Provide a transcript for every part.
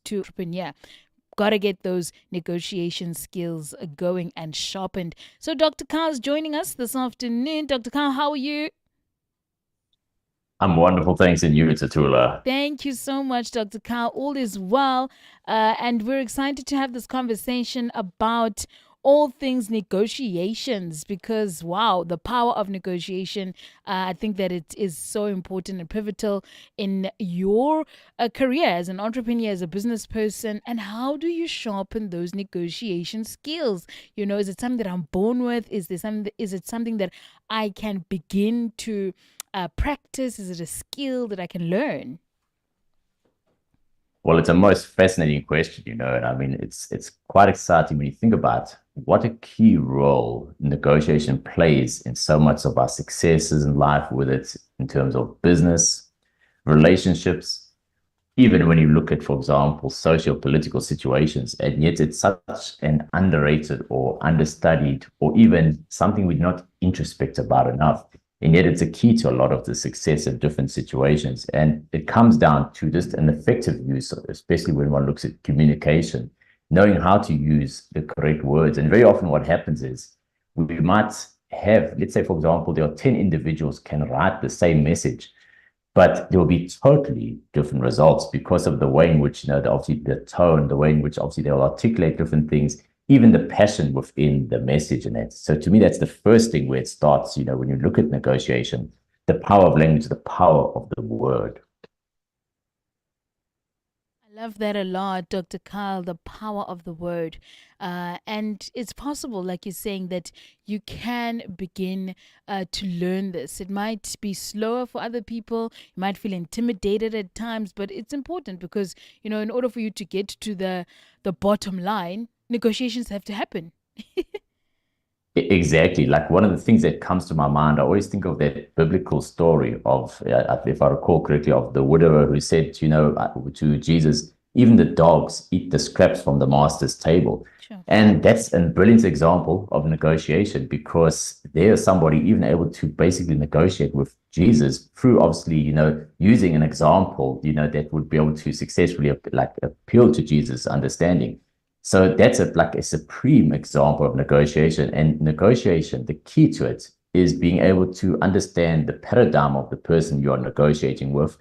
to entrepreneur. Got to get those negotiation skills going and sharpened. So Dr. Carl is joining us this afternoon. Dr. Carl, how are you? I'm wonderful. Thanks, and you, Tatula. Thank you so much, Dr. Carl. All is well. And we're excited to have this conversation about all things negotiations because, wow, the power of negotiation. I think that it is so important and pivotal in your career as an entrepreneur, as a business person. And how do you sharpen those negotiation skills? Is it something that I'm born with? Is it something that I can begin to practice? Is it a skill that I can learn? Well, it's a most fascinating question, and I mean, it's quite exciting when you think about what a key role negotiation plays in so much of our successes in life, whether it's in terms of business, relationships, even when you look at, for example, socio-political situations, and yet it's such an underrated or understudied, or even something we're not introspect about enough. And yet it's a key to a lot of the success of different situations. And it comes down to just an effective use, especially when one looks at communication, knowing how to use the correct words. And very often what happens is we might have, let's say, for example, there are 10 individuals can write the same message, but there will be totally different results because of the way in which, obviously the tone, the way in which obviously they'll articulate different things, even the passion within the message in it. So to me, that's the first thing where it starts, when you look at negotiation, the power of language, the power of the word. I love that a lot, Dr. Carl, the power of the word. And it's possible, like you're saying, that you can begin to learn this. It might be slower for other people. You might feel intimidated at times, but it's important because, in order for you to get to the bottom line, negotiations have to happen. Exactly. Like one of the things that comes to my mind, I always think of that biblical story of, if I recall correctly, of the widower who said, to Jesus, even the dogs eat the scraps from the master's table. Sure. And that's a brilliant example of negotiation because there's somebody even able to basically negotiate with Jesus through obviously, using an example, that would be able to successfully like appeal to Jesus' understanding. So that's like a supreme example of negotiation. And negotiation, the key to it is being able to understand the paradigm of the person you're negotiating with,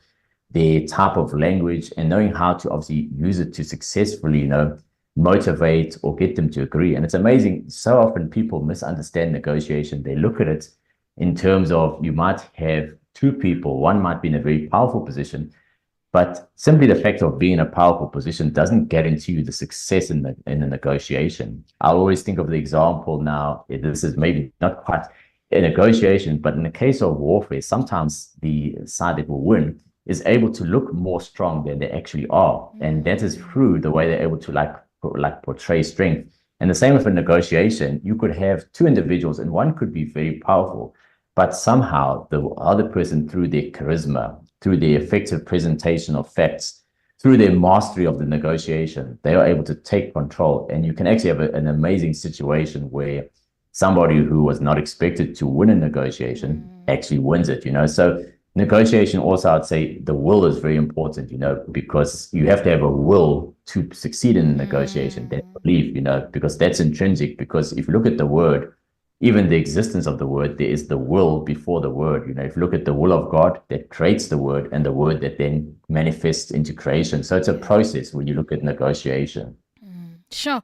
their type of language, and knowing how to obviously use it to successfully, motivate or get them to agree. And it's amazing. So often people misunderstand negotiation. They look at it in terms of you might have two people, one might be in a very powerful position, but simply the fact of being in a powerful position doesn't guarantee you the success in the negotiation. I always think of the example now. This is maybe not quite a negotiation, but in the case of warfare, sometimes the side that will win is able to look more strong than they actually are, and that is through the way they're able to like portray strength. And the same with a negotiation. You could have two individuals, and one could be very powerful, but somehow the other person, through their charisma, through their effective presentation of facts, through their mastery of the negotiation, they are able to take control. And you can actually have an amazing situation where somebody who was not expected to win a negotiation actually wins it, So negotiation also, I'd say the will is very important, because you have to have a will to succeed in a negotiation, that belief, because that's intrinsic. Because if you look at the word, even the existence of the word, there is the will before the word. If you look at the will of God that creates the word and the word that then manifests into creation. So it's a process when you look at negotiation. Sure.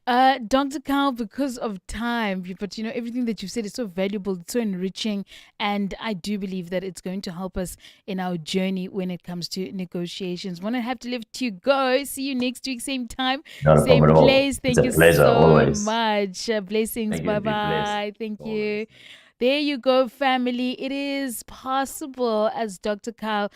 Dr. Carl, because of time, but everything that you've said is so valuable, it's so enriching, and I do believe that it's going to help us in our journey when it comes to negotiations. When I have to leave to go, see you next week, same time, Not a same problem at all. place. It's Thank a you pleasure so always. much. Blessings. Thank you Bye and be blessed bye. Thank you. always. There you go, family. It is possible, as Dr. Carl